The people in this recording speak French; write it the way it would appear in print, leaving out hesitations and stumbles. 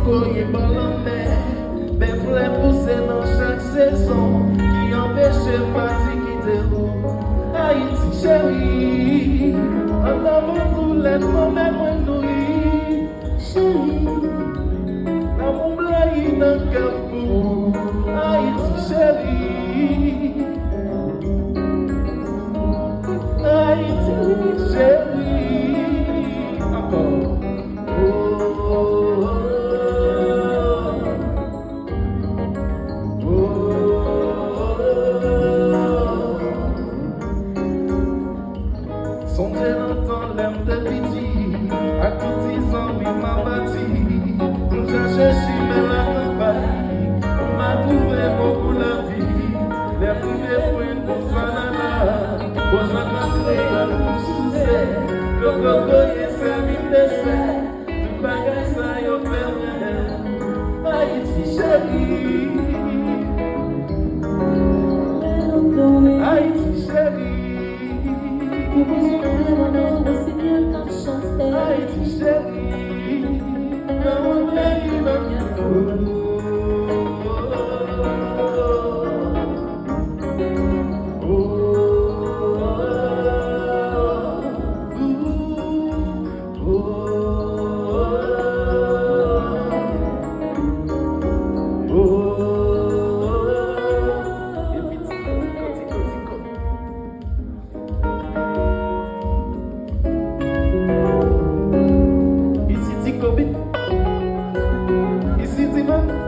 courrier par la mer. Mes fleurs poussent dans chaque saison qui empêchait partir quitter l'eau. Haïti chérie, en avant tout les moments moins nourris. Chérie, dans mon blague dans le capot. Haïti chérie, Haïti chérie, encore. Songez longtemps l'aime de pitié, à tout 10 ans, oui, m'a bâti. J'ai cherché, mais la campagne m'a trouvé beaucoup la vie. Les premiers points pour Sanana, pour j'entendrai à tout succès. Le coco est servi de dessert, tout bagage ça y a fait rien. Haïti chérie, Haïti chérie. Haïti chérie, dans mon pays, dans mon Ici, Tico, ici, Timan.